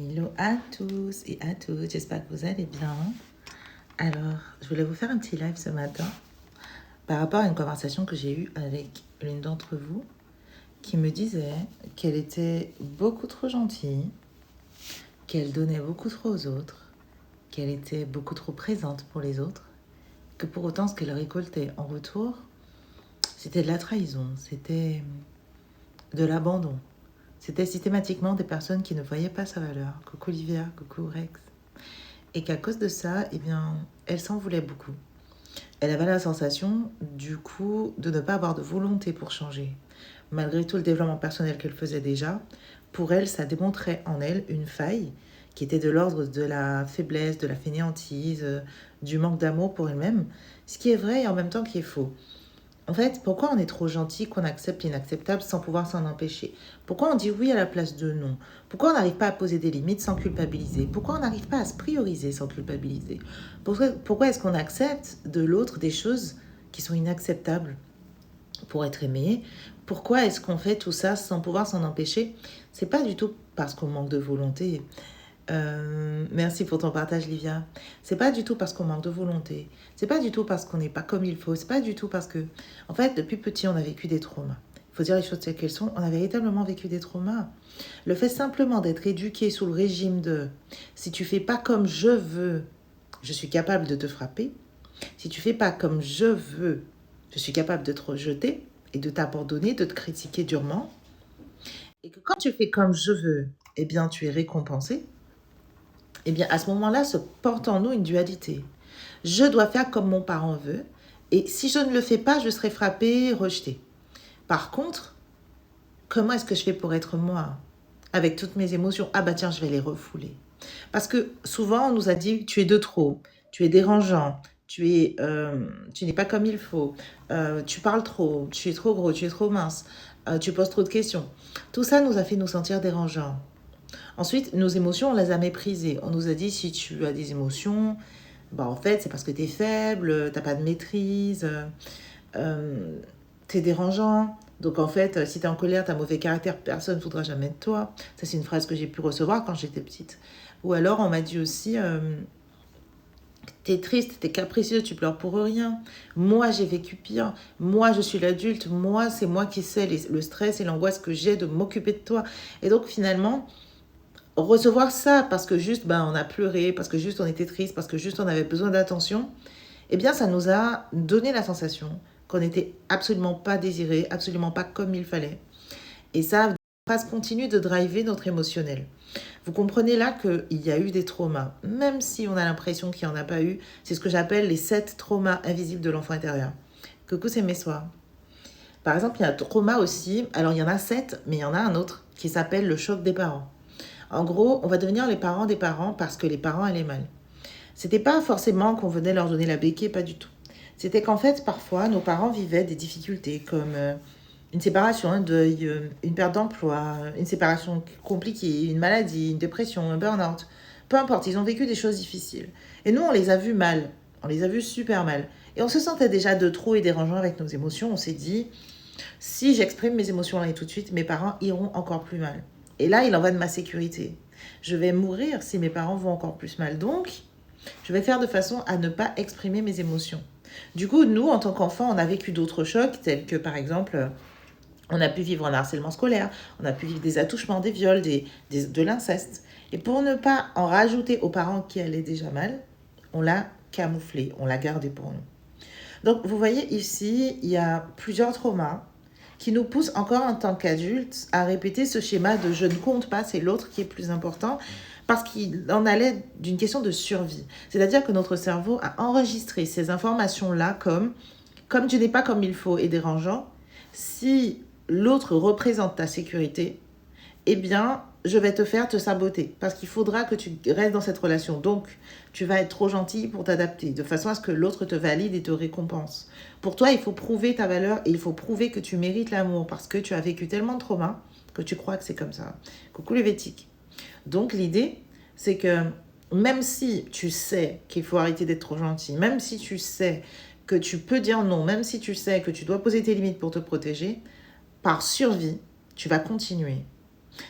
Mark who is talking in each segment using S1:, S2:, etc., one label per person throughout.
S1: Hello à tous et à toutes, j'espère que vous allez bien. Alors, je voulais vous faire un petit live ce matin par rapport à une conversation que j'ai eue avec l'une d'entre vous qui me disait qu'elle était beaucoup trop gentille, qu'elle donnait beaucoup trop aux autres, qu'elle était beaucoup trop présente pour les autres, que pour autant ce qu'elle récoltait en retour, c'était de la trahison, c'était de l'abandon. C'était systématiquement des personnes qui ne voyaient pas sa valeur. Coucou Olivia, coucou Rex. Et qu'à cause de ça, eh bien, elle s'en voulait beaucoup. Elle avait la sensation, du coup, de ne pas avoir de volonté pour changer. Malgré tout le développement personnel qu'elle faisait déjà, pour elle, ça démontrait en elle une faille qui était de l'ordre de la faiblesse, de la fainéantise, du manque d'amour pour elle-même, ce qui est vrai et en même temps qui est faux. En fait, pourquoi on est trop gentil qu'on accepte l'inacceptable sans pouvoir s'en empêcher? Pourquoi on dit oui à la place de non? Pourquoi on n'arrive pas à poser des limites sans culpabiliser? Pourquoi on n'arrive pas à se prioriser sans culpabiliser? Pourquoi est-ce qu'on accepte de l'autre des choses qui sont inacceptables pour être aimé? Pourquoi est-ce qu'on fait tout ça sans pouvoir s'en empêcher? C'est pas du tout parce qu'on manque de volonté. Merci pour ton partage, Livia. C'est pas du tout parce qu'on manque de volonté. C'est pas du tout parce qu'on n'est pas comme il faut. C'est pas du tout parce que, en fait, depuis petit, on a vécu des traumas. Il faut dire les choses telles qu'elles sont. On a véritablement vécu des traumas. Le fait simplement d'être éduqué sous le régime de si tu fais pas comme je veux, je suis capable de te frapper. Si tu fais pas comme je veux, je suis capable de te rejeter et de t'abandonner, de te critiquer durement. Et que quand tu fais comme je veux, eh bien, tu es récompensé. Eh bien, à ce moment-là, se porte en nous une dualité. Je dois faire comme mon parent veut, et si je ne le fais pas, je serai frappé, rejeté. Par contre, comment est-ce que je fais pour être moi, avec toutes mes émotions? Ah bah tiens, je vais les refouler. Parce que souvent, on nous a dit, tu es de trop, tu es dérangeant, tu n'es pas comme il faut, tu parles trop, tu es trop gros, tu es trop mince, tu poses trop de questions. Tout ça nous a fait nous sentir dérangeants. Ensuite, nos émotions, on les a méprisées. On nous a dit, si tu as des émotions, bah en fait, c'est parce que tu es faible, tu n'as pas de maîtrise, tu es dérangeant. Donc en fait, si tu es en colère, tu as mauvais caractère, personne ne voudra jamais de toi. Ça, c'est une phrase que j'ai pu recevoir quand j'étais petite. Ou alors, on m'a dit aussi, t'es triste, t'es capricieux, tu pleures pour rien. Moi, j'ai vécu pire. Moi, je suis l'adulte. Moi, c'est moi qui sais le stress et l'angoisse que j'ai de m'occuper de toi. Et donc, finalement, recevoir ça parce que juste on a pleuré, parce que juste on était triste, parce que juste on avait besoin d'attention, eh bien ça nous a donné la sensation qu'on n'était absolument pas désiré, absolument pas comme il fallait. Et ça passe continue de driver notre émotionnel. Vous comprenez là qu'il y a eu des traumas, même si on a l'impression qu'il n'y en a pas eu. C'est ce que j'appelle les 7 traumas invisibles de l'enfant intérieur. Coucou, c'est Messoa. Par exemple, il y a un trauma aussi, alors il y en a 7, mais il y en a un autre qui s'appelle le choc des parents. En gros, on va devenir les parents des parents parce que les parents allaient mal. C'était pas forcément qu'on venait leur donner la béquille, pas du tout. C'était qu'en fait, parfois, nos parents vivaient des difficultés comme une séparation, un deuil, une perte d'emploi, une séparation compliquée, une maladie, une dépression, un burn-out. Peu importe, ils ont vécu des choses difficiles. Et nous, on les a vus mal. On les a vus super mal. Et on se sentait déjà de trop et dérangeant avec nos émotions. On s'est dit, si j'exprime mes émotions là et tout de suite, mes parents iront encore plus mal. Et là, il en va de ma sécurité. Je vais mourir si mes parents vont encore plus mal. Donc, je vais faire de façon à ne pas exprimer mes émotions. Du coup, nous, en tant qu'enfants, on a vécu d'autres chocs, tels que, par exemple, on a pu vivre un harcèlement scolaire, on a pu vivre des attouchements, des viols, de l'inceste. Et pour ne pas en rajouter aux parents qui allaient déjà mal, on l'a camouflé, on l'a gardé pour nous. Donc, vous voyez ici, il y a plusieurs traumas qui nous poussent encore en tant qu'adultes à répéter ce schéma de je ne compte pas, c'est l'autre qui est plus important, parce qu'il en allait d'une question de survie. C'est-à-dire que notre cerveau a enregistré ces informations-là comme tu n'es pas comme il faut et dérangeant, si l'autre représente ta sécurité, eh bien, je vais te faire te saboter parce qu'il faudra que tu restes dans cette relation. Donc, tu vas être trop gentil pour t'adapter de façon à ce que l'autre te valide et te récompense. Pour toi, il faut prouver ta valeur et il faut prouver que tu mérites l'amour parce que tu as vécu tellement de traumas que tu crois que c'est comme ça. Coucou les vétiques. Donc, l'idée, c'est que même si tu sais qu'il faut arrêter d'être trop gentil, même si tu sais que tu peux dire non, même si tu sais que tu dois poser tes limites pour te protéger, par survie, tu vas continuer.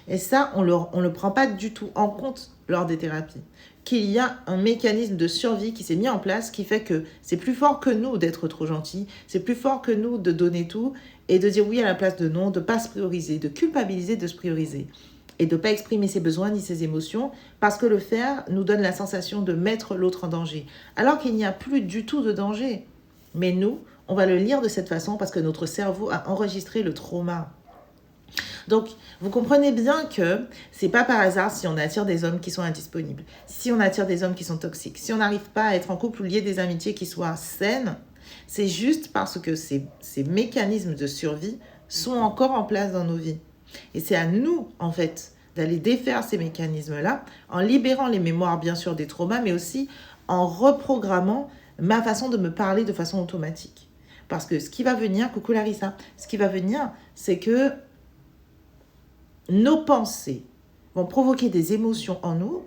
S1: Et ça, on le prend pas du tout en compte lors des thérapies. Qu'il y a un mécanisme de survie qui s'est mis en place qui fait que c'est plus fort que nous d'être trop gentil, c'est plus fort que nous de donner tout et de dire oui à la place de non, de ne pas se prioriser, de culpabiliser, de se prioriser et de ne pas exprimer ses besoins ni ses émotions parce que le faire nous donne la sensation de mettre l'autre en danger. Alors qu'il n'y a plus du tout de danger. Mais nous, on va le lire de cette façon parce que notre cerveau a enregistré le trauma. Donc, vous comprenez bien que c'est pas par hasard si on attire des hommes qui sont indisponibles, si on attire des hommes qui sont toxiques, si on n'arrive pas à être en couple ou lier des amitiés qui soient saines, c'est juste parce que ces mécanismes de survie sont encore en place dans nos vies. Et c'est à nous, en fait, d'aller défaire ces mécanismes-là, en libérant les mémoires, bien sûr, des traumas, mais aussi en reprogrammant ma façon de me parler de façon automatique. Parce que ce qui va venir, coucou Larissa, ce qui va venir, c'est que nos pensées vont provoquer des émotions en nous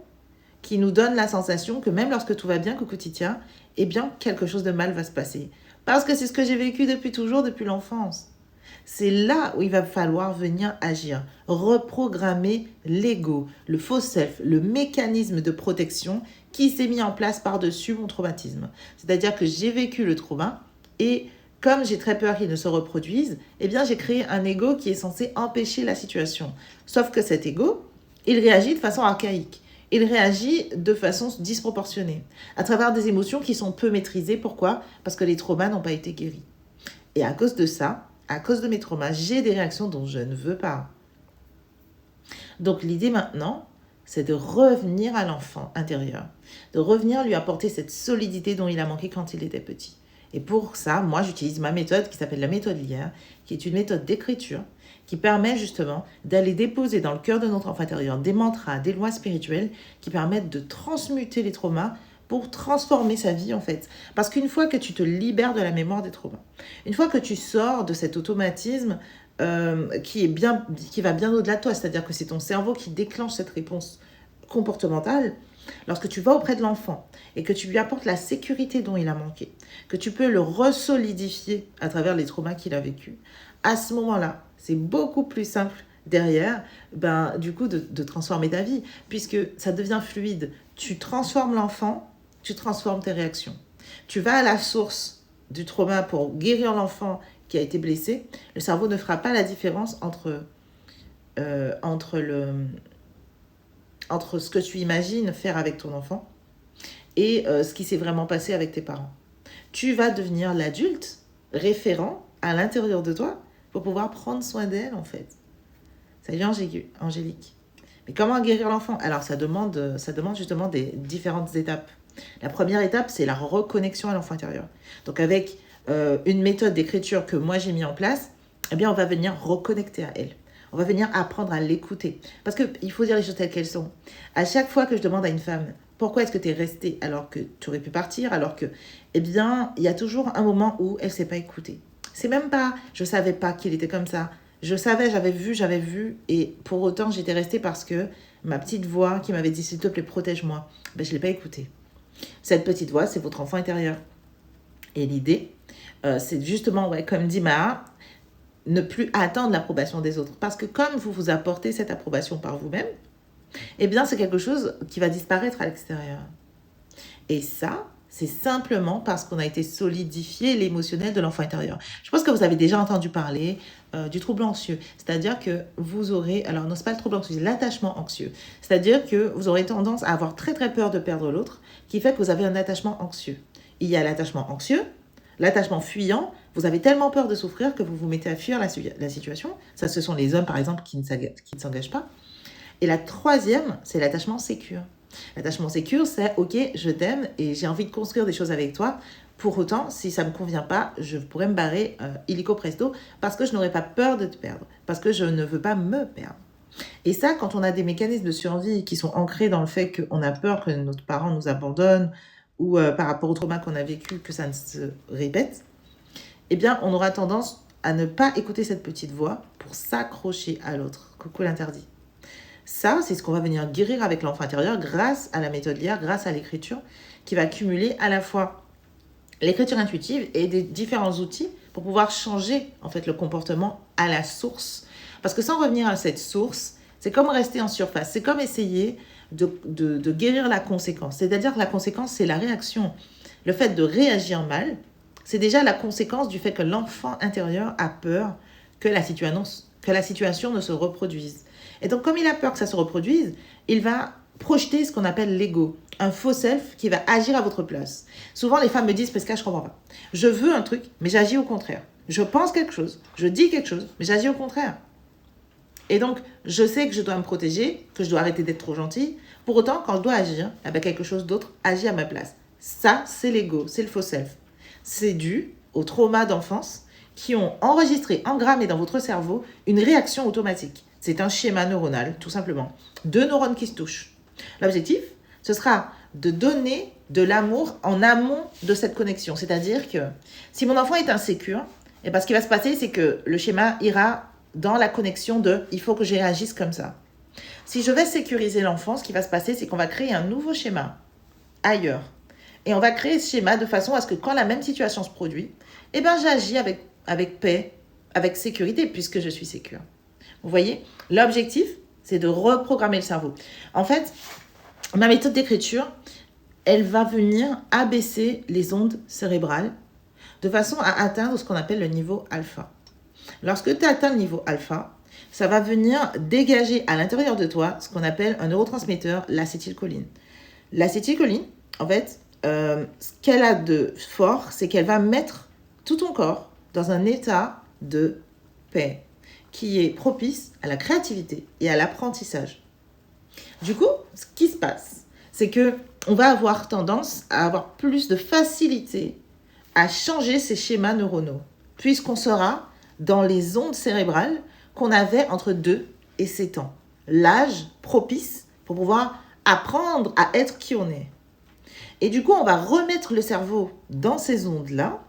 S1: qui nous donnent la sensation que même lorsque tout va bien, coucou Titia, eh bien, quelque chose de mal va se passer. Parce que c'est ce que j'ai vécu depuis toujours, depuis l'enfance. C'est là où il va falloir venir agir, reprogrammer l'ego, le faux self, le mécanisme de protection qui s'est mis en place par-dessus mon traumatisme. C'est-à-dire que j'ai vécu le trauma et comme j'ai très peur qu'il ne se reproduise, eh bien j'ai créé un ego qui est censé empêcher la situation. Sauf que cet ego, il réagit de façon archaïque. Il réagit de façon disproportionnée, à travers des émotions qui sont peu maîtrisées. Pourquoi ? Parce que les traumas n'ont pas été guéris. Et à cause de ça, à cause de mes traumas, j'ai des réactions dont je ne veux pas. Donc l'idée maintenant, c'est de revenir à l'enfant intérieur, de revenir lui apporter cette solidité dont il a manqué quand il était petit. Et pour ça, moi, j'utilise ma méthode qui s'appelle la méthode Lierre, qui est une méthode d'écriture qui permet justement d'aller déposer dans le cœur de notre enfant intérieur des mantras, des lois spirituelles qui permettent de transmuter les traumas pour transformer sa vie en fait. Parce qu'une fois que tu te libères de la mémoire des traumas, une fois que tu sors de cet automatisme qui va bien au-delà de toi, c'est-à-dire que c'est ton cerveau qui déclenche cette réponse comportementale, lorsque tu vas auprès de l'enfant et que tu lui apportes la sécurité dont il a manqué, que tu peux le resolidifier à travers les traumas qu'il a vécu, à ce moment-là, c'est beaucoup plus simple derrière, du coup, de transformer ta vie, puisque ça devient fluide. Tu transformes l'enfant, tu transformes tes réactions. Tu vas à la source du trauma pour guérir l'enfant qui a été blessé. Le cerveau ne fera pas la différence entre ce que tu imagines faire avec ton enfant et ce qui s'est vraiment passé avec tes parents. Tu vas devenir l'adulte référent à l'intérieur de toi pour pouvoir prendre soin d'elle, en fait. Salut Angélique. Mais comment guérir l'enfant ? Alors, ça demande justement des différentes étapes. La première étape, c'est la reconnexion à l'enfant intérieur. Donc, avec une méthode d'écriture que moi, j'ai mis en place, eh bien, on va venir reconnecter à elle. On va venir apprendre à l'écouter. Parce qu'il faut dire les choses telles qu'elles sont. À chaque fois que je demande à une femme, pourquoi est-ce que tu es restée alors que tu aurais pu partir, alors que, eh bien, il y a toujours un moment où elle ne s'est pas écoutée. C'est même pas, je ne savais pas qu'il était comme ça. Je savais, j'avais vu, et pour autant, j'étais restée parce que ma petite voix qui m'avait dit, s'il te plaît, protège-moi, je ne l'ai pas écoutée. Cette petite voix, c'est votre enfant intérieur. Et l'idée, c'est justement, comme dit Maha, ne plus attendre l'approbation des autres. Parce que comme vous vous apportez cette approbation par vous-même, eh bien, c'est quelque chose qui va disparaître à l'extérieur. Et ça, c'est simplement parce qu'on a été solidifié l'émotionnel de l'enfant intérieur. Je pense que vous avez déjà entendu parler du trouble anxieux. C'est-à-dire que vous aurez, alors non, c'est pas le trouble anxieux, c'est l'attachement anxieux. C'est-à-dire que vous aurez tendance à avoir très très peur de perdre l'autre, qui fait que vous avez un attachement anxieux. Il y a l'attachement anxieux, l'attachement fuyant. Vous avez tellement peur de souffrir que vous vous mettez à fuir la situation. Ça, ce sont les hommes, par exemple, qui ne s'engagent pas. Et la troisième, c'est l'attachement sécure. L'attachement sécure, c'est « Ok, je t'aime et j'ai envie de construire des choses avec toi. Pour autant, si ça ne me convient pas, je pourrais me barrer illico presto parce que je n'aurais pas peur de te perdre, parce que je ne veux pas me perdre. » Et ça, quand on a des mécanismes de survie qui sont ancrés dans le fait qu'on a peur que notre parent nous abandonne ou par rapport au trauma qu'on a vécu, que ça ne se répète, eh bien, on aura tendance à ne pas écouter cette petite voix pour s'accrocher à l'autre. Coucou l'interdit. Ça, c'est ce qu'on va venir guérir avec l'enfant intérieur grâce à la méthode Lierre, grâce à l'écriture, qui va cumuler à la fois l'écriture intuitive et des différents outils pour pouvoir changer en fait le comportement à la source. Parce que sans revenir à cette source, C'est comme rester en surface. C'est comme essayer de guérir la conséquence. C'est-à-dire que la conséquence, c'est la réaction. Le fait de réagir mal, c'est déjà la conséquence du fait que l'enfant intérieur a peur que la situation ne se reproduise. Et donc, comme il a peur que ça se reproduise, il va projeter ce qu'on appelle l'ego, un faux self qui va agir à votre place. Souvent, les femmes me disent, parce que je comprends pas. Je veux un truc, mais j'agis au contraire. Je pense quelque chose, je dis quelque chose, mais j'agis au contraire. Et donc, je sais que je dois me protéger, que je dois arrêter d'être trop gentille. Pour autant, quand je dois agir, quelque chose d'autre agit à ma place. Ça, c'est l'ego, c'est le faux self. C'est dû aux traumas d'enfance qui ont enregistré, engrammé dans votre cerveau une réaction automatique. C'est un schéma neuronal, tout simplement. 2 neurones qui se touchent. L'objectif, ce sera de donner de l'amour en amont de cette connexion. C'est-à-dire que si mon enfant est insécure, et ce qui va se passer, c'est que le schéma ira dans la connexion de « il faut que je réagisse comme ça ». Si je vais sécuriser l'enfant, ce qui va se passer, c'est qu'on va créer un nouveau schéma ailleurs. Et on va créer ce schéma de façon à ce que quand la même situation se produit, j'agis avec paix, avec sécurité, puisque je suis sécure. Vous voyez, l'objectif, c'est de reprogrammer le cerveau. En fait, ma méthode d'écriture, elle va venir abaisser les ondes cérébrales de façon à atteindre ce qu'on appelle le niveau alpha. Lorsque tu atteins le niveau alpha, ça va venir dégager à l'intérieur de toi ce qu'on appelle un neurotransmetteur, l'acétylcholine. L'acétylcholine, en fait, ce qu'elle a de fort, c'est qu'elle va mettre tout ton corps dans un état de paix qui est propice à la créativité et à l'apprentissage. Du coup, ce qui se passe, c'est que on va avoir tendance à avoir plus de facilité à changer ces schémas neuronaux, puisqu'on sera dans les ondes cérébrales qu'on avait entre 2 et 7 ans. L'âge propice pour pouvoir apprendre à être qui on est. Et du coup, on va remettre le cerveau dans ces ondes-là,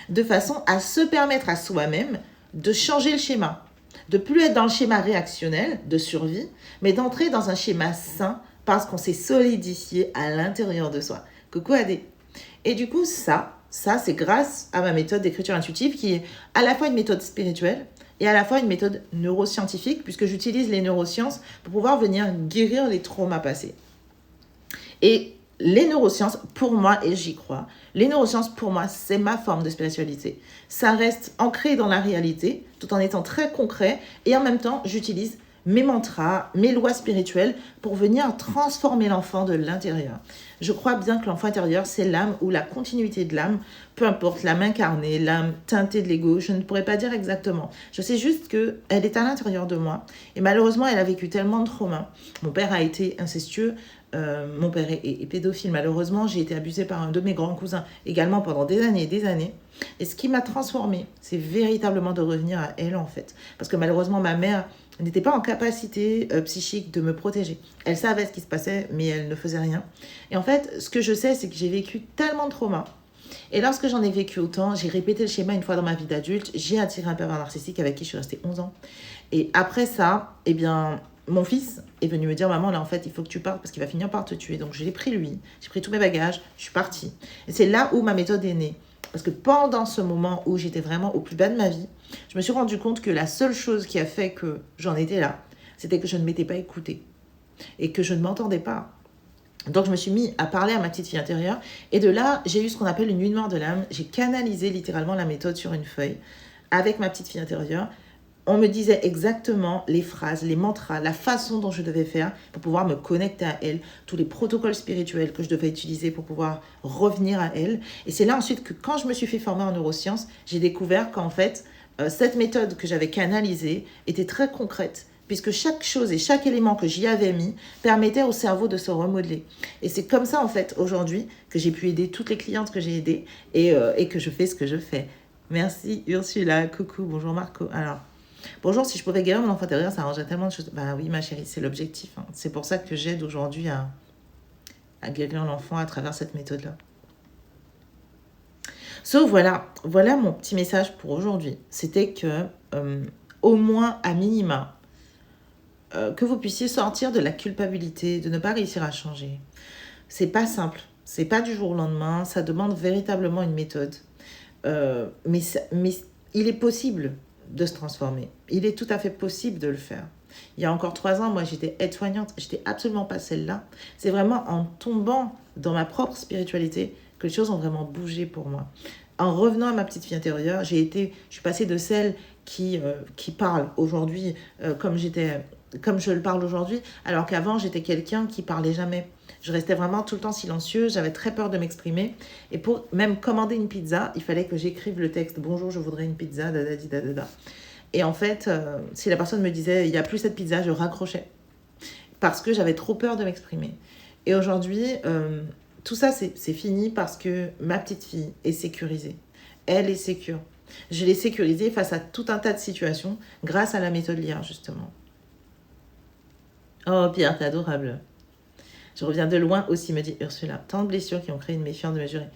S1: de façon à se permettre à soi-même de changer le schéma, de plus être dans le schéma réactionnel de survie, mais d'entrer dans un schéma sain parce qu'on s'est solidifié à l'intérieur de soi. Coucou Adé. Et du coup, ça c'est grâce à ma méthode d'écriture intuitive qui est à la fois une méthode spirituelle et à la fois une méthode neuroscientifique, puisque j'utilise les neurosciences pour pouvoir venir guérir les traumas passés. Et les neurosciences, pour moi, et j'y crois, les neurosciences, pour moi, c'est ma forme de spiritualité. Ça reste ancré dans la réalité, tout en étant très concret, et en même temps, j'utilise mes mantras, mes lois spirituelles pour venir transformer l'enfant de l'intérieur. Je crois bien que l'enfant intérieur, c'est l'âme ou la continuité de l'âme, peu importe, l'âme incarnée, l'âme teintée de l'ego, je ne pourrais pas dire exactement. Je sais juste qu'elle est à l'intérieur de moi, et malheureusement, elle a vécu tellement de traumas. Mon père a été incestueux, mon père est pédophile, malheureusement, j'ai été abusée par un de mes grands cousins, également pendant des années et des années. Et ce qui m'a transformée, c'est véritablement de revenir à elle, en fait. Parce que malheureusement, ma mère n'était pas en capacité psychique de me protéger. Elle savait ce qui se passait, mais elle ne faisait rien. Et en fait, ce que je sais, c'est que j'ai vécu tellement de traumas. Et lorsque j'en ai vécu autant, j'ai répété le schéma une fois dans ma vie d'adulte. J'ai attiré un pervers narcissique avec qui je suis restée 11 ans. Et après ça, mon fils est venu me dire « Maman, là, en fait, il faut que tu partes parce qu'il va finir par te tuer. » Donc, je l'ai pris lui. J'ai pris tous mes bagages. Je suis partie. Et c'est là où ma méthode est née. Parce que pendant ce moment où j'étais vraiment au plus bas de ma vie, je me suis rendu compte que la seule chose qui a fait que j'en étais là, c'était que je ne m'étais pas écoutée et que je ne m'entendais pas. Donc, je me suis mis à parler à ma petite fille intérieure. Et de là, j'ai eu ce qu'on appelle une nuit noire de l'âme. J'ai canalisé littéralement la méthode sur une feuille avec ma petite fille intérieure. On me disait exactement les phrases, les mantras, la façon dont je devais faire pour pouvoir me connecter à elle, tous les protocoles spirituels que je devais utiliser pour pouvoir revenir à elle. Et c'est là ensuite que quand je me suis fait former en neurosciences, j'ai découvert qu'en fait, cette méthode que j'avais canalisée était très concrète, puisque chaque chose et chaque élément que j'y avais mis permettait au cerveau de se remodeler. Et c'est comme ça, en fait, aujourd'hui, que j'ai pu aider toutes les clientes que j'ai aidées et que je fais ce que je fais. Merci Ursula, coucou, bonjour Marco. Alors, bonjour, si je pouvais guérir mon enfant intérieur, ça arrangerait tellement de choses. Bah oui, ma chérie, c'est l'objectif. Hein. C'est pour ça que j'aide aujourd'hui à guérir l'enfant à travers cette méthode-là. Voilà mon petit message pour aujourd'hui. C'était que, au moins à minima, que vous puissiez sortir de la culpabilité, de ne pas réussir à changer. C'est pas simple, c'est pas du jour au lendemain, ça demande véritablement une méthode. Mais il est possible de se transformer. Il est tout à fait possible de le faire. Il y a encore 3 ans, moi, j'étais aide-soignante. J'étais absolument pas celle-là. C'est vraiment en tombant dans ma propre spiritualité que les choses ont vraiment bougé pour moi. En revenant à ma petite fille intérieure, je suis passée de celle qui parle aujourd'hui comme je le parle aujourd'hui, alors qu'avant, j'étais quelqu'un qui parlait jamais. Je restais vraiment tout le temps silencieuse, j'avais très peur de m'exprimer. Et pour même commander une pizza, il fallait que j'écrive le texte « Bonjour, je voudrais une pizza, dadadi, dadada ». Et en fait, si la personne me disait « Il n'y a plus cette pizza », je raccrochais. Parce que j'avais trop peur de m'exprimer. Et aujourd'hui, tout ça, c'est fini parce que ma petite fille est sécurisée. Elle est sécure. Je l'ai sécurisée face à tout un tas de situations grâce à la méthode LIAR, justement. Oh, Pierre, t'es adorable. Je reviens de loin aussi, me dit Ursula. Tant de blessures qui ont créé une méfiance démesurée.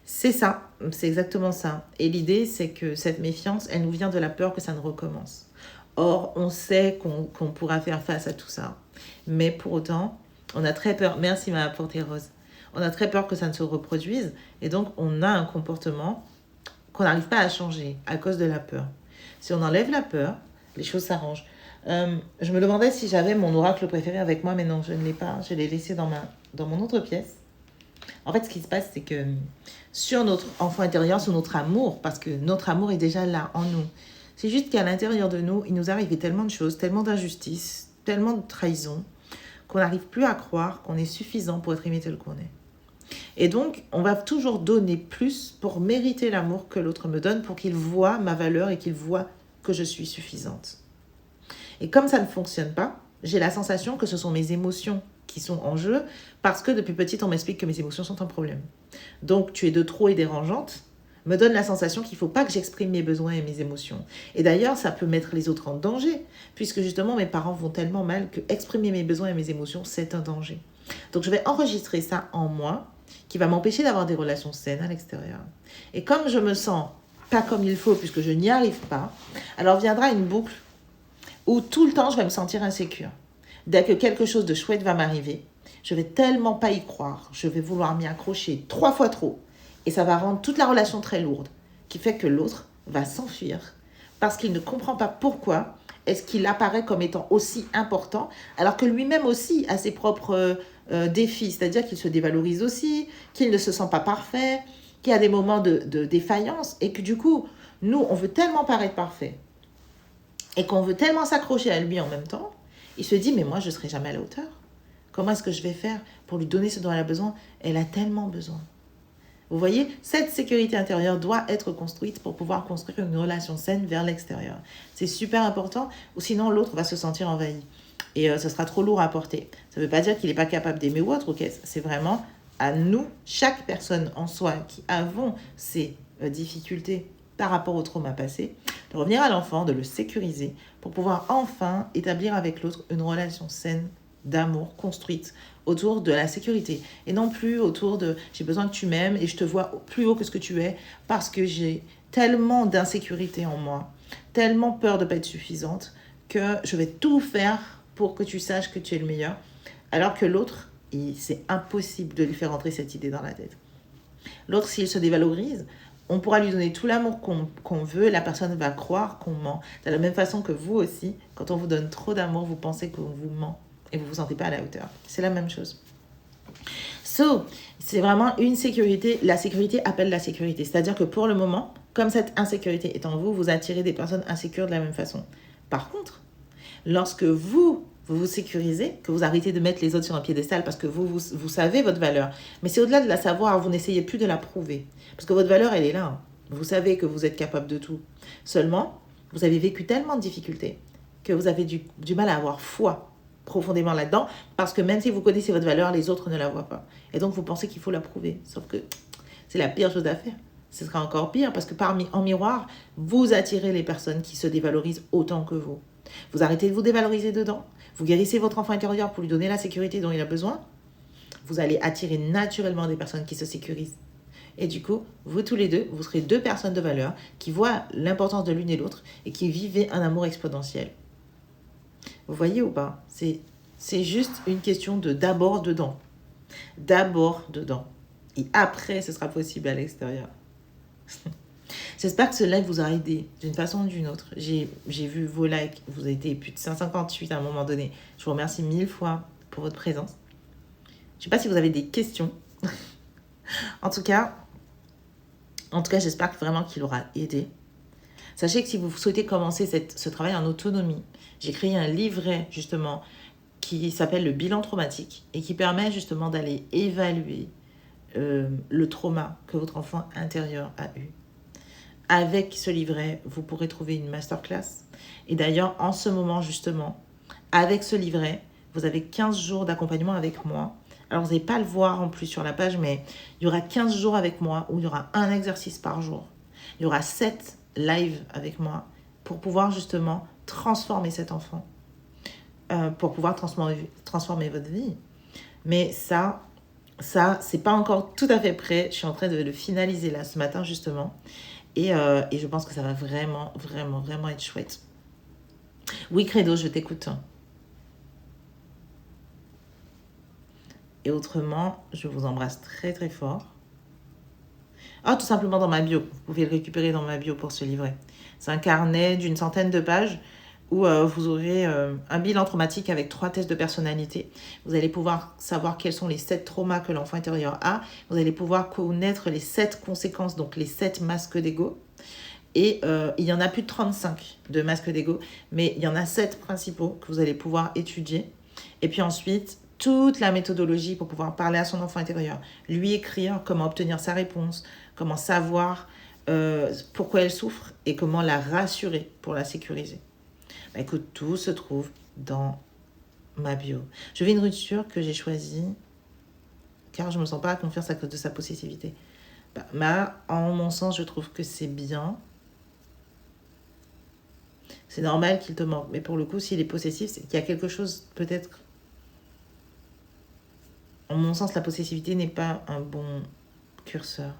S1: C'est ça, c'est exactement ça. Et l'idée, c'est que cette méfiance, elle nous vient de la peur que ça ne recommence. Or, on sait qu'on pourra faire face à tout ça. Mais pour autant, on a très peur. Merci, ma apporté Rose. On a très peur que ça ne se reproduise. Et donc, on a un comportement qu'on n'arrive pas à changer à cause de la peur. Si on enlève la peur, les choses s'arrangent. Je me demandais si j'avais mon oracle préféré avec moi, mais non, je ne l'ai pas. Je l'ai laissé dans mon autre pièce. En fait, ce qui se passe, c'est que sur notre enfant intérieur, sur notre amour, parce que notre amour est déjà là, en nous, c'est juste qu'à l'intérieur de nous, il nous arrive tellement de choses, tellement d'injustices, tellement de trahisons, qu'on n'arrive plus à croire qu'on est suffisant pour être aimé tel qu'on est. Et donc, on va toujours donner plus pour mériter l'amour que l'autre me donne, pour qu'il voie ma valeur et qu'il voie que je suis suffisante. Et comme ça ne fonctionne pas, j'ai la sensation que ce sont mes émotions qui sont en jeu, parce que depuis petite, on m'explique que mes émotions sont un problème. Donc, tu es de trop et dérangeante, me donne la sensation qu'il ne faut pas que j'exprime mes besoins et mes émotions. Et d'ailleurs, ça peut mettre les autres en danger, puisque justement, mes parents vont tellement mal que exprimer mes besoins et mes émotions, c'est un danger. Donc, je vais enregistrer ça en moi, qui va m'empêcher d'avoir des relations saines à l'extérieur. Et comme je me sens pas comme il faut, puisque je n'y arrive pas, alors viendra une boucle où tout le temps, je vais me sentir insécure. Dès que quelque chose de chouette va m'arriver, je vais tellement pas y croire, je vais vouloir m'y accrocher 3 fois trop. Et ça va rendre toute la relation très lourde, qui fait que l'autre va s'enfuir parce qu'il ne comprend pas pourquoi est-ce qu'il apparaît comme étant aussi important, alors que lui-même aussi a ses propres défis, c'est-à-dire qu'il se dévalorise aussi, qu'il ne se sent pas parfait, qu'il y a des moments de défaillance, et que du coup, nous, on veut tellement paraître parfait, et qu'on veut tellement s'accrocher à lui en même temps, il se dit, mais moi, je ne serai jamais à la hauteur. Comment est-ce que je vais faire pour lui donner ce dont elle a besoin? Elle a tellement besoin. Vous voyez, cette sécurité intérieure doit être construite pour pouvoir construire une relation saine vers l'extérieur. C'est super important, ou sinon l'autre va se sentir envahi. Et ce sera trop lourd à porter. Ça ne veut pas dire qu'il n'est pas capable d'aimer ou autre, ok? C'est vraiment à nous, chaque personne en soi, qui avons ces difficultés par rapport au trauma passé, de revenir à l'enfant, de le sécuriser, pour pouvoir enfin établir avec l'autre une relation saine, d'amour, construite autour de la sécurité. Et non plus autour de « j'ai besoin que tu m'aimes et je te vois plus haut que ce que tu es parce que j'ai tellement d'insécurité en moi, tellement peur de ne pas être suffisante que je vais tout faire pour que tu saches que tu es le meilleur. » Alors que l'autre, c'est impossible de lui faire entrer cette idée dans la tête. L'autre, s'il se dévalorise, on pourra lui donner tout l'amour qu'on veut, la personne va croire qu'on ment. De la même façon que vous aussi, quand on vous donne trop d'amour, vous pensez qu'on vous ment et vous ne vous sentez pas à la hauteur. C'est la même chose. C'est vraiment une sécurité. La sécurité appelle la sécurité. C'est-à-dire que pour le moment, comme cette insécurité est en vous, vous attirez des personnes insécures de la même façon. Par contre, lorsque vous vous sécurisez, que vous arrêtez de mettre les autres sur un piédestal parce que vous savez votre valeur. Mais c'est au-delà de la savoir, vous n'essayez plus de la prouver. Parce que votre valeur, elle est là. Vous savez que vous êtes capable de tout. Seulement, vous avez vécu tellement de difficultés que vous avez du mal à avoir foi profondément là-dedans, parce que même si vous connaissez votre valeur, les autres ne la voient pas. Et donc, vous pensez qu'il faut la prouver. Sauf que c'est la pire chose à faire. Ce sera encore pire, parce que en miroir, vous attirez les personnes qui se dévalorisent autant que vous. Vous arrêtez de vous dévaloriser dedans, vous guérissez votre enfant intérieur pour lui donner la sécurité dont il a besoin, vous allez attirer naturellement des personnes qui se sécurisent. Et du coup, vous tous les deux, vous serez 2 personnes de valeur qui voient l'importance de l'une et l'autre et qui vivent un amour exponentiel. Vous voyez ou pas? C'est juste une question de d'abord dedans. D'abord dedans. Et après, ce sera possible à l'extérieur. J'espère que ce live vous aura aidé d'une façon ou d'une autre. J'ai vu vos likes, vous avez été plus de 158 à un moment donné. Je vous remercie 1000 fois pour votre présence. Je ne sais pas si vous avez des questions. En tout cas, j'espère vraiment qu'il aura aidé. Sachez que si vous souhaitez commencer ce travail en autonomie, j'ai créé un livret justement qui s'appelle le bilan traumatique et qui permet justement d'aller évaluer le trauma que votre enfant intérieur a eu. Avec ce livret, vous pourrez trouver une masterclass. Et d'ailleurs, en ce moment justement, avec ce livret, vous avez 15 jours d'accompagnement avec moi. Alors, vous n'allez pas le voir en plus sur la page, mais il y aura 15 jours avec moi où il y aura un exercice par jour. Il y aura 7 lives avec moi pour pouvoir justement transformer cet enfant, pour pouvoir transformer votre vie. Mais ça, c'est pas encore tout à fait prêt. Je suis en train de le finaliser là, ce matin justement. Et je pense que ça va vraiment, vraiment, vraiment être chouette. Oui, Credo, je t'écoute. Et autrement, je vous embrasse très, très fort. Ah, tout simplement dans ma bio. Vous pouvez le récupérer dans ma bio pour ce livret. C'est un carnet d'une centaine de pages où vous aurez un bilan traumatique avec 3 tests de personnalité. Vous allez pouvoir savoir quels sont les 7 traumas que l'enfant intérieur a. Vous allez pouvoir connaître les 7 conséquences, donc les 7 masques d'ego. Et il y en a plus de 35 de masques d'ego, mais il y en a 7 principaux que vous allez pouvoir étudier. Et puis ensuite, toute la méthodologie pour pouvoir parler à son enfant intérieur, lui écrire comment obtenir sa réponse, comment savoir pourquoi elle souffre et comment la rassurer pour la sécuriser. Bah, écoute, tout se trouve dans ma bio. Je vis une rupture que j'ai choisie car je ne me sens pas à confiance à cause de sa possessivité. En mon sens, je trouve que c'est bien. C'est normal qu'il te manque. Mais pour le coup, s'il est possessif, c'est qu'il y a quelque chose, peut-être... En mon sens, la possessivité n'est pas un bon curseur.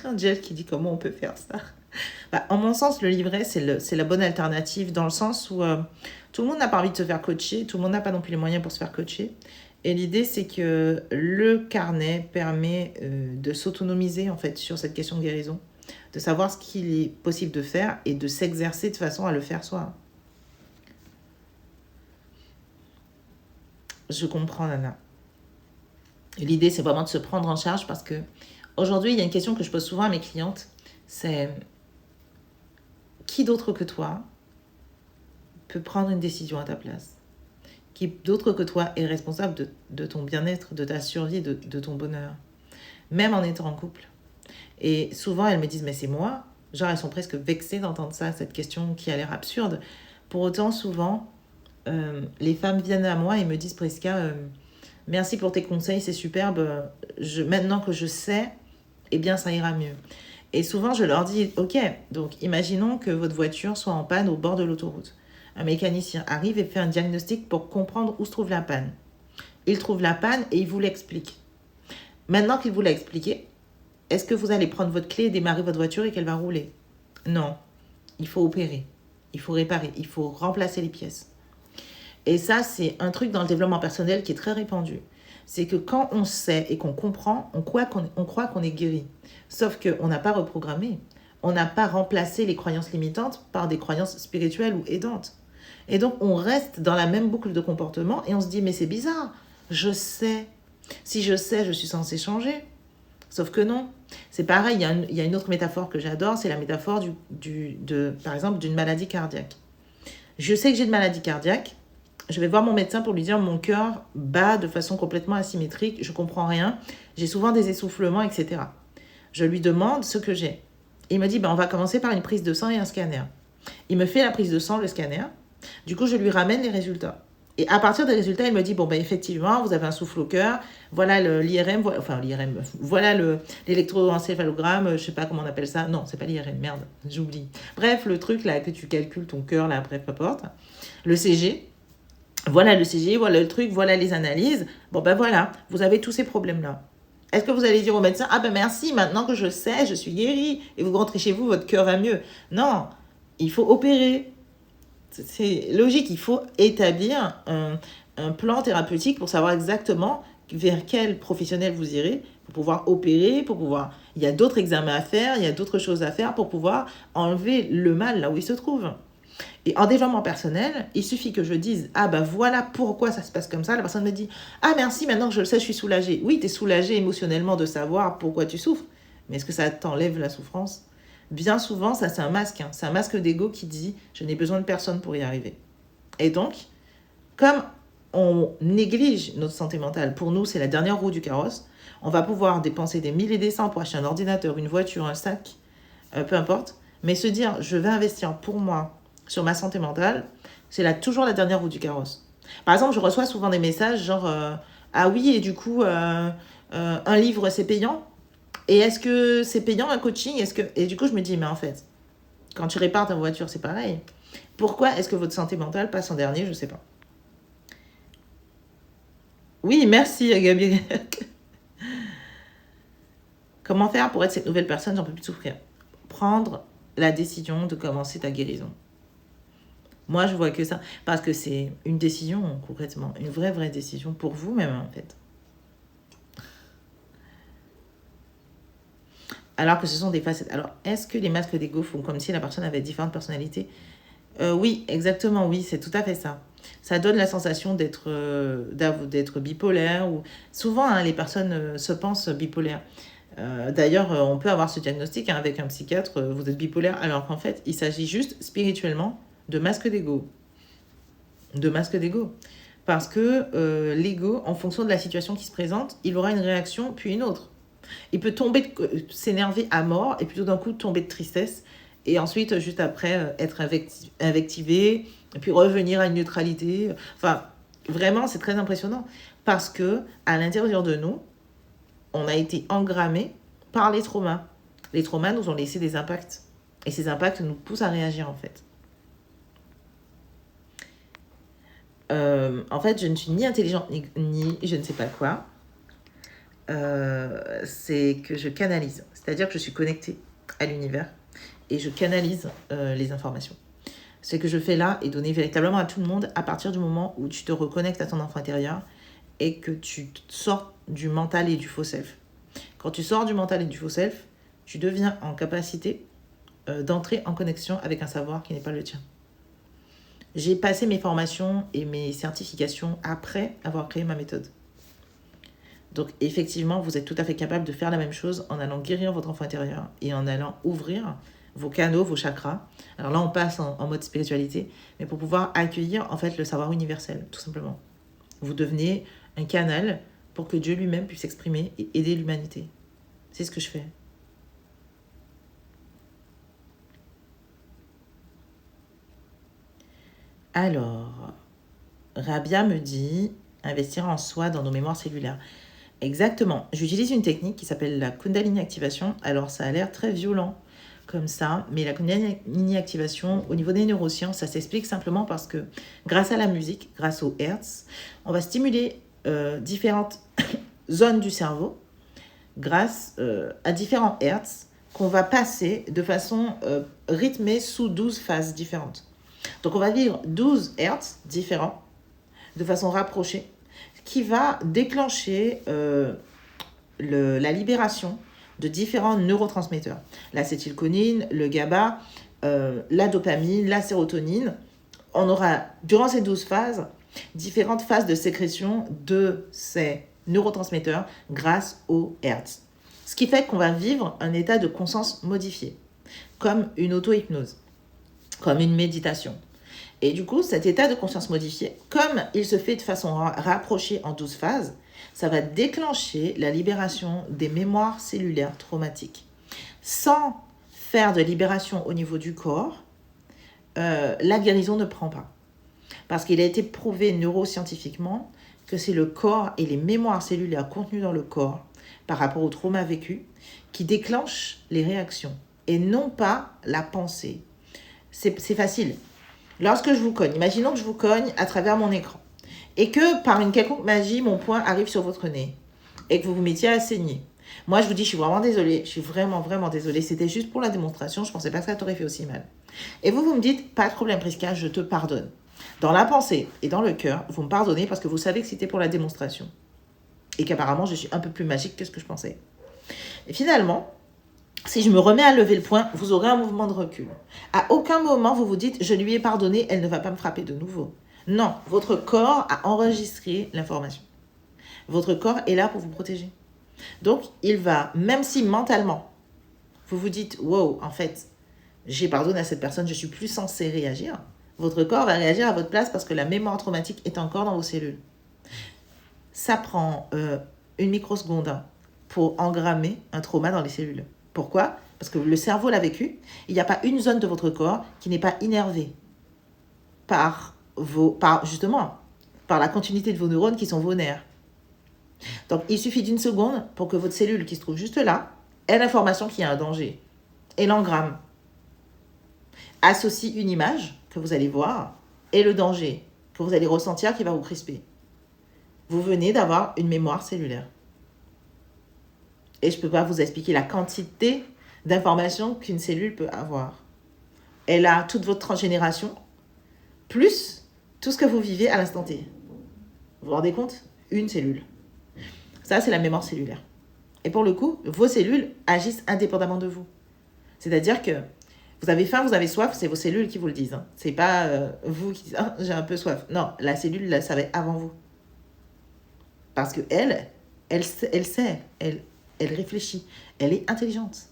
S1: Angel qui dit comment on peut faire ça. En mon sens, le livret, c'est la bonne alternative dans le sens où tout le monde n'a pas envie de se faire coacher, tout le monde n'a pas non plus les moyens pour se faire coacher. Et l'idée, c'est que le carnet permet de s'autonomiser en fait sur cette question de guérison, de savoir ce qu'il est possible de faire et de s'exercer de façon à le faire soi. Je comprends, Nana. L'idée, c'est vraiment de se prendre en charge parce que aujourd'hui, il y a une question que je pose souvent à mes clientes, c'est qui d'autre que toi peut prendre une décision à ta place? Qui d'autre que toi est responsable de ton bien-être, de ta survie, de ton bonheur, même en étant en couple? Et souvent, elles me disent, mais c'est moi. Genre, elles sont presque vexées d'entendre ça, cette question qui a l'air absurde. Pour autant, souvent, les femmes viennent à moi et me disent, Prisca, merci pour tes conseils, c'est superbe. Maintenant que je sais, eh bien, ça ira mieux. Et souvent, je leur dis, ok, donc imaginons que votre voiture soit en panne au bord de l'autoroute. Un mécanicien arrive et fait un diagnostic pour comprendre où se trouve la panne. Il trouve la panne et il vous l'explique. Maintenant qu'il vous l'a expliqué, est-ce que vous allez prendre votre clé et démarrer votre voiture et qu'elle va rouler? Non, il faut opérer, il faut réparer, il faut remplacer les pièces. Et ça, c'est un truc dans le développement personnel qui est très répandu. C'est que quand on sait et qu'on comprend, on croit qu'on est guéri. Sauf qu'on n'a pas reprogrammé. On n'a pas remplacé les croyances limitantes par des croyances spirituelles ou aidantes. Et donc, on reste dans la même boucle de comportement et on se dit, mais c'est bizarre, je sais. Si je sais, je suis censée changer. Sauf que non. C'est pareil, il y a une autre métaphore que j'adore, c'est la métaphore par exemple, d'une maladie cardiaque. Je sais que j'ai une maladie cardiaque, je vais voir mon médecin pour lui dire mon cœur bat de façon complètement asymétrique, je comprends rien, j'ai souvent des essoufflements, etc. Je lui demande ce que j'ai. Il me dit, on va commencer par une prise de sang et un scanner. Il me fait la prise de sang, le scanner. Du coup, je lui ramène les résultats. Et à partir des résultats, il me dit, effectivement, vous avez un souffle au cœur, voilà l'IRM, voilà l'électroencéphalogramme, je ne sais pas comment on appelle ça. Non, c'est pas l'IRM, merde, j'oublie. Bref, le truc là que tu calcules ton cœur, là, bref, peu importe. Le CG, voilà le CG, voilà le truc, voilà les analyses. Voilà, vous avez tous ces problèmes-là. Est-ce que vous allez dire au médecin, merci, maintenant que je sais, je suis guérie, et vous rentrez chez vous, votre cœur va mieux? Non, il faut opérer. C'est logique, il faut établir un plan thérapeutique pour savoir exactement vers quel professionnel vous irez pour pouvoir opérer, pour pouvoir... Il y a d'autres examens à faire, il y a d'autres choses à faire pour pouvoir enlever le mal là où il se trouve. Et en développement personnel, il suffit que je dise « Ah ben voilà pourquoi ça se passe comme ça ». La personne me dit « Ah merci, maintenant que je le sais, je suis soulagée ». Oui, tu es soulagée émotionnellement de savoir pourquoi tu souffres, mais est-ce que ça t'enlève la souffrance? Bien souvent, ça c'est un masque. C'est un masque d'ego qui dit « Je n'ai besoin de personne pour y arriver ». Et donc, comme on néglige notre santé mentale, pour nous, c'est la dernière roue du carrosse, on va pouvoir dépenser des milliers et des cents pour acheter un ordinateur, une voiture, un sac, peu importe, mais se dire, je vais investir pour moi sur ma santé mentale, c'est toujours la dernière roue du carrosse. Par exemple, je reçois souvent des messages genre, ah oui, et du coup, un livre, c'est payant? Et est-ce que c'est payant un coaching? Et du coup, je me dis, mais en fait, quand tu répares ta voiture, c'est pareil. Pourquoi est-ce que votre santé mentale passe en dernier? Je ne sais pas. Oui, merci Gabriel. Comment faire pour être cette nouvelle personne? J'en peux plus souffrir. Prendre la décision de commencer ta guérison. Moi, je vois que ça. Parce que c'est une décision, concrètement. Une vraie décision pour vous-même, en fait. Alors que ce sont des facettes. Alors, est-ce que les masques d'ego font comme si la personne avait différentes personnalités? Oui, exactement, oui, c'est tout à fait ça. Ça donne la sensation d'être bipolaire. Ou... Souvent, hein, les personnes se pensent bipolaires. D'ailleurs, on peut avoir ce diagnostic avec un psychiatre, vous êtes bipolaire, alors qu'en fait, il s'agit juste spirituellement de masque d'ego. De masque d'ego. Parce que l'ego, en fonction de la situation qui se présente, il aura une réaction puis une autre. Il peut s'énerver à mort et puis tout d'un coup tomber de tristesse et ensuite, juste après, être invectivé et puis revenir à une neutralité. Enfin, vraiment, c'est très impressionnant parce que à l'intérieur de nous, on a été engrammé par les traumas. Les traumas nous ont laissé des impacts. Et ces impacts nous poussent à réagir, en fait. En fait, je ne suis ni intelligente, ni je ne sais pas quoi. C'est que je canalise. C'est-à-dire que je suis connectée à l'univers et je canalise les informations. Ce que je fais là est donné véritablement à tout le monde à partir du moment où tu te reconnectes à ton enfant intérieur et que tu sors du mental et du faux self. Quand tu sors du mental et du faux self, tu deviens en capacité d'entrer en connexion avec un savoir qui n'est pas le tien. J'ai passé mes formations et mes certifications après avoir créé ma méthode. Donc effectivement, vous êtes tout à fait capable de faire la même chose en allant guérir votre enfant intérieur et en allant ouvrir vos canaux, vos chakras. Alors là, on passe en mode spiritualité, mais pour pouvoir accueillir en fait le savoir universel, tout simplement. Vous devenez un canal pour que Dieu lui-même puisse s'exprimer et aider l'humanité. C'est ce que je fais. Alors, Rabia me dit investir en soi dans nos mémoires cellulaires. Exactement. J'utilise une technique qui s'appelle la Kundalini Activation. Alors, ça a l'air très violent comme ça, mais la Kundalini Activation, au niveau des neurosciences, ça s'explique simplement parce que grâce à la musique, grâce aux hertz, on va stimuler différentes zones du cerveau grâce à différents hertz qu'on va passer de façon rythmée sous 12 phases différentes. Donc, on va vivre 12 hertz différents de façon rapprochée qui va déclencher la libération de différents neurotransmetteurs. L'acétylcholine, le GABA, la dopamine, la sérotonine. On aura, durant ces 12 phases, différentes phases de sécrétion de ces neurotransmetteurs grâce aux hertz. Ce qui fait qu'on va vivre un état de conscience modifié, comme une auto-hypnose, comme une méditation. Et du coup, cet état de conscience modifié, comme il se fait de façon rapprochée en 12 phases, ça va déclencher la libération des mémoires cellulaires traumatiques. Sans faire de libération au niveau du corps, la guérison ne prend pas. Parce qu'il a été prouvé neuroscientifiquement que c'est le corps et les mémoires cellulaires contenues dans le corps par rapport au trauma vécu qui déclenchent les réactions et non pas la pensée. C'est facile. Lorsque je vous cogne, imaginons que je vous cogne à travers mon écran et que par une quelconque magie, mon poing arrive sur votre nez et que vous vous mettiez à saigner. Moi, je vous dis, je suis vraiment désolée, je suis vraiment désolée. C'était juste pour la démonstration, je ne pensais pas que ça t'aurait fait aussi mal. Et vous me dites, pas de problème Prisca, je te pardonne. Dans la pensée et dans le cœur, vous me pardonnez parce que vous savez que c'était pour la démonstration. et qu'apparemment, je suis un peu plus magique que ce que je pensais. Et finalement, si je me remets à lever le poing, vous aurez un mouvement de recul. À aucun moment, vous vous dites, je lui ai pardonné, elle ne va pas me frapper de nouveau. Non, votre corps a enregistré l'information. Votre corps est là pour vous protéger. Donc, il va, même si mentalement, vous vous dites, wow, en fait, j'ai pardonné à cette personne, je suis plus censé réagir. Votre corps va réagir à votre place parce que la mémoire traumatique est encore dans vos cellules. Ça prend une microseconde pour engrammer un trauma dans les cellules. Pourquoi? Parce que le cerveau l'a vécu. Il n'y a pas une zone de votre corps qui n'est pas innervée par la continuité de vos neurones qui sont vos nerfs. Donc, il suffit d'une seconde pour que votre cellule qui se trouve juste là ait l'information qu'il y a un danger et l'engramme. Associe une image que vous allez voir et le danger que vous allez ressentir qui va vous crisper. Vous venez d'avoir une mémoire cellulaire. Et je ne peux pas vous expliquer la quantité d'informations qu'une cellule peut avoir. Elle a toute votre transgénération, plus tout ce que vous vivez à l'instant T. Vous vous rendez compte? Une cellule. Ça, c'est la mémoire cellulaire. Et pour le coup, vos cellules agissent indépendamment de vous. C'est-à-dire que vous avez faim, vous avez soif, c'est vos cellules qui vous le disent. C'est pas vous qui dites « Ah, j'ai un peu soif ». Non, la cellule la savait avant vous. Parce que elle sait, elle réfléchit, elle est intelligente.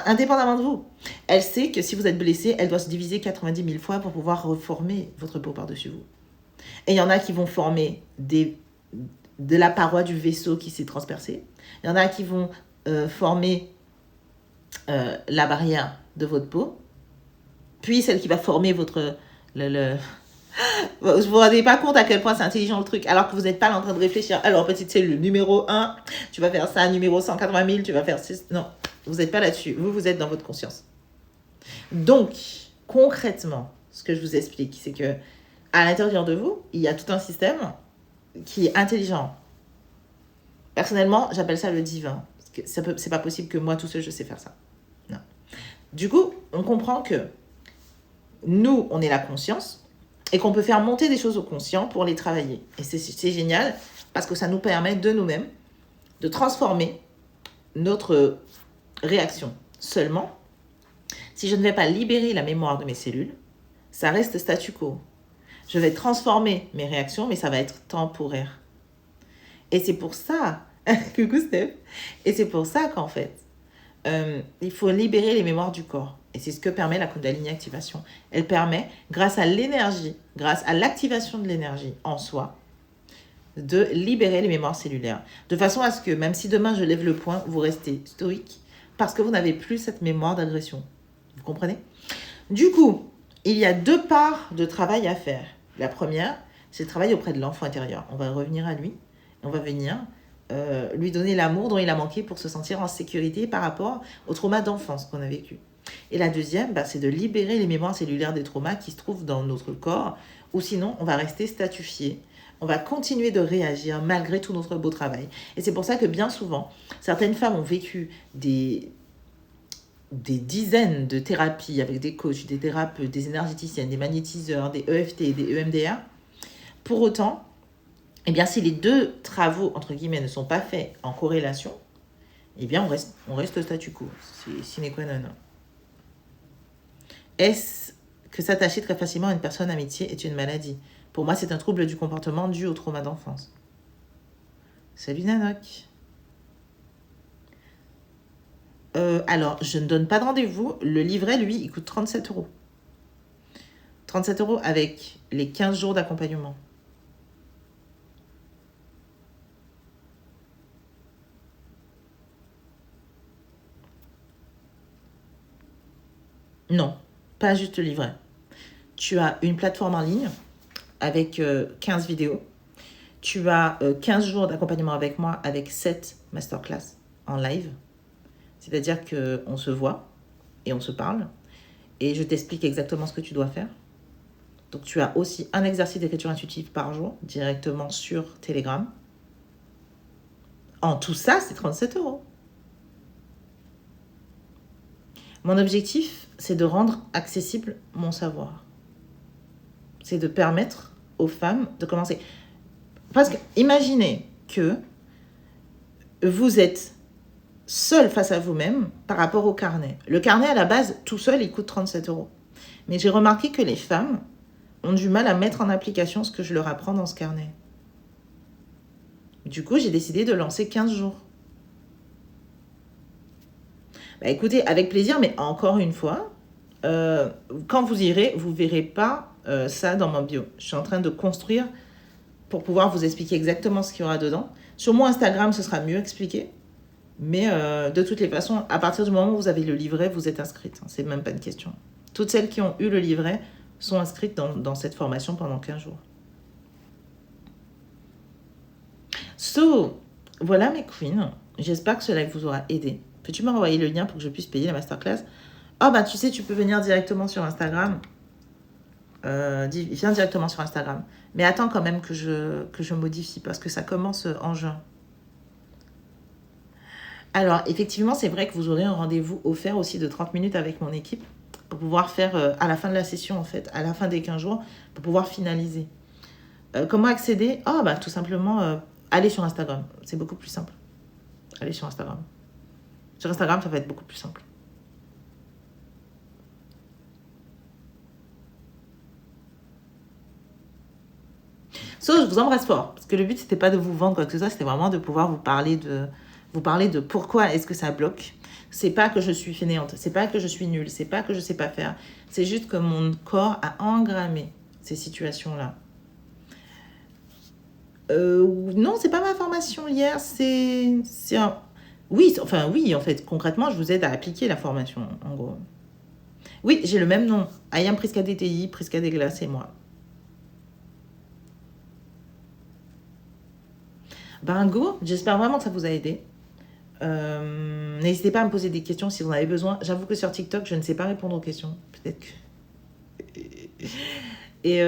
S1: Indépendamment de vous. Elle sait que si vous êtes blessé, elle doit se diviser 90 000 fois pour pouvoir reformer votre peau par-dessus vous. Et il y en a qui vont former de la paroi du vaisseau qui s'est transpercée. Il y en a qui vont former la barrière de votre peau. Puis celle qui va former votre... Vous ne vous rendez pas compte à quel point c'est intelligent le truc, alors que vous n'êtes pas là en train de réfléchir. Alors, petite cellule, numéro 1, tu vas faire ça, numéro 180 000, tu vas faire 6. Non, vous n'êtes pas là-dessus. Vous êtes dans votre conscience. Donc, concrètement, ce que je vous explique, c'est que à l'intérieur de vous, il y a tout un système qui est intelligent. Personnellement, j'appelle ça le divin. C'est pas possible que moi, tout seul, je sais faire ça. Non. Du coup, on comprend que nous, on est la conscience, et qu'on peut faire monter des choses au conscient pour les travailler. Et c'est génial parce que ça nous permet de nous-mêmes de transformer notre réaction. Seulement, si je ne vais pas libérer la mémoire de mes cellules, ça reste statu quo. Je vais transformer mes réactions, mais ça va être temporaire. Et c'est pour ça, coucou Steph, et c'est pour ça qu'en fait, il faut libérer les mémoires du corps. Et c'est ce que permet la Kundalini activation. Elle permet, grâce à l'énergie, grâce à l'activation de l'énergie en soi, de libérer les mémoires cellulaires. De façon à ce que, même si demain je lève le poing, vous restez stoïque parce que vous n'avez plus cette mémoire d'agression. Vous comprenez? Du coup, il y a 2 parts de travail à faire. La première, c'est le travail auprès de l'enfant intérieur. On va revenir à lui. On va venir lui donner l'amour dont il a manqué pour se sentir en sécurité par rapport au trauma d'enfance qu'on a vécu. Et la deuxième, c'est de libérer les mémoires cellulaires des traumas qui se trouvent dans notre corps, ou sinon on va rester statufié, on va continuer de réagir malgré tout notre beau travail. Et c'est pour ça que bien souvent, certaines femmes ont vécu des dizaines de thérapies avec des coachs, des thérapeutes, des énergéticiennes, des magnétiseurs, des EFT, des EMDR. Pour autant, eh bien, si les 2 travaux, entre guillemets, ne sont pas faits en corrélation, eh bien, on reste statu quo. C'est sine qua non. Est-ce que s'attacher très facilement à une personne amitié est une maladie? Pour moi, c'est un trouble du comportement dû au trauma d'enfance. Salut Nanoc. Alors, je ne donne pas de rendez-vous. Le livret, lui, il coûte 37 €. 37 € avec les 15 jours d'accompagnement. Non, pas juste le livret. Tu as une plateforme en ligne avec 15 vidéos. Tu as 15 jours d'accompagnement avec moi avec 7 masterclass en live. C'est-à-dire qu'on se voit et on se parle. Et je t'explique exactement ce que tu dois faire. Donc, tu as aussi un exercice d'écriture intuitive par jour directement sur Telegram. En tout ça, c'est 37 €. Mon objectif, c'est de rendre accessible mon savoir. C'est de permettre aux femmes de commencer. Parce que, imaginez que vous êtes seul face à vous-même par rapport au carnet. Le carnet, à la base, tout seul, il coûte 37 euros. Mais j'ai remarqué que les femmes ont du mal à mettre en application ce que je leur apprends dans ce carnet. Du coup, j'ai décidé de lancer 15 jours. Bah, écoutez, avec plaisir, mais encore une fois, quand vous irez, vous ne verrez pas ça dans ma bio. Je suis en train de construire pour pouvoir vous expliquer exactement ce qu'il y aura dedans. Sur mon Instagram, ce sera mieux expliqué. Mais de toutes les façons, à partir du moment où vous avez le livret, vous êtes inscrite. C'est même pas une question. Toutes celles qui ont eu le livret sont inscrites dans cette formation pendant 15 jours. So, voilà mes queens. J'espère que ce live vous aura aidé. Peux-tu me renvoyer le lien pour que je puisse payer la masterclass? Oh, bah tu sais, tu peux venir directement sur Instagram. Viens directement sur Instagram. Mais attends quand même que je modifie parce que ça commence en juin. Alors, effectivement, c'est vrai que vous aurez un rendez-vous offert aussi de 30 minutes avec mon équipe pour pouvoir faire, à la fin de la session, en fait, à la fin des 15 jours, pour pouvoir finaliser. Comment accéder? Oh, bah tout simplement, aller sur Instagram. C'est beaucoup plus simple. Allez sur Instagram. Sur Instagram, ça va être beaucoup plus simple. So, je vous embrasse fort, parce que le but, c'était pas de vous vendre quoi que ce soit, c'était vraiment de pouvoir vous parler de pourquoi est-ce que ça bloque. C'est pas que je suis fainéante, c'est pas que je suis nulle, c'est pas que je sais pas faire. C'est juste que mon corps a engrammé ces situations-là. Non, c'est pas ma formation hier, c'est un... Oui, enfin oui, en fait, concrètement, je vous aide à appliquer la formation, en gros. Oui, j'ai le même nom. Ayam Priska DTI, Priska Degla, c'est moi. Ben go, j'espère vraiment que ça vous a aidé. N'hésitez pas à me poser des questions si vous en avez besoin. J'avoue que sur TikTok, je ne sais pas répondre aux questions. Peut-être que... Et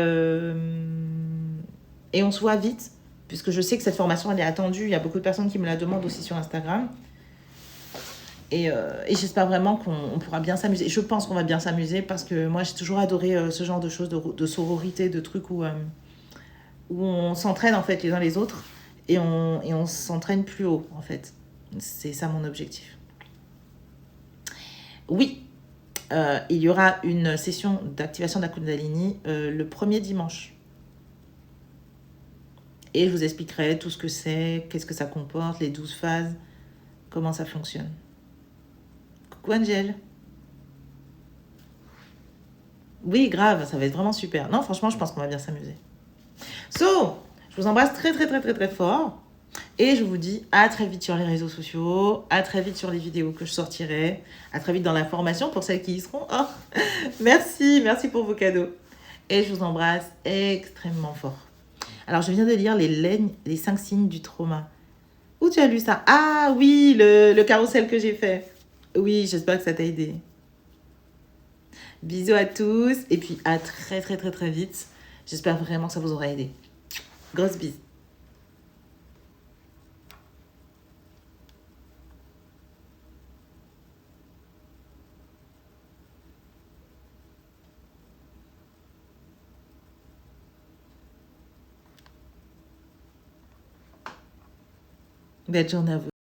S1: on se voit vite, puisque je sais que cette formation, elle est attendue. Il y a beaucoup de personnes qui me la demandent aussi sur Instagram. Et j'espère vraiment qu'on pourra bien s'amuser. Je pense qu'on va bien s'amuser parce que moi, j'ai toujours adoré ce genre de choses, de sororité, de trucs où on s'entraîne en fait les uns les autres et on s'entraîne plus haut en fait. C'est ça mon objectif. Oui, il y aura une session d'activation de la Kundalini le premier dimanche. Et je vous expliquerai tout ce que c'est, qu'est-ce que ça comporte, les 12 phases, comment ça fonctionne. Coucou Angel. Oui, grave, ça va être vraiment super. Non, franchement, je pense qu'on va bien s'amuser. So, je vous embrasse très, très, très, très, très fort. Et je vous dis à très vite sur les réseaux sociaux, à très vite sur les vidéos que je sortirai, à très vite dans la formation pour celles qui y seront. Oh, merci pour vos cadeaux. Et je vous embrasse extrêmement fort. Alors, je viens de lire les 5 signes du trauma. Où tu as lu ça? Ah oui, le carrousel que j'ai fait. Oui, j'espère que ça t'a aidé. Bisous à tous et puis à très très très très vite. J'espère vraiment que ça vous aura aidé. Grosse bise. Belle journée à vous.